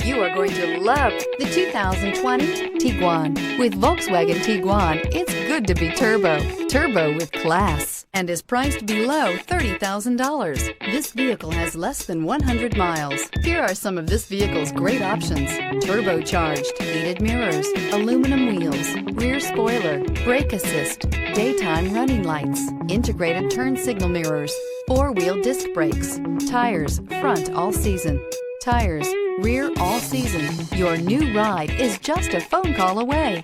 You are going to love the 2020 Tiguan. With Volkswagen Tiguan, it's good to be turbo. Turbo with class, and is priced below $30,000. This vehicle has less than 100 miles. Here are some of this vehicle's great options: turbocharged, heated mirrors, aluminum wheels, rear spoiler, brake assist, daytime running lights, integrated turn signal mirrors, four-wheel disc brakes, tires front all season, tires rear all season. Your new ride is just a phone call away.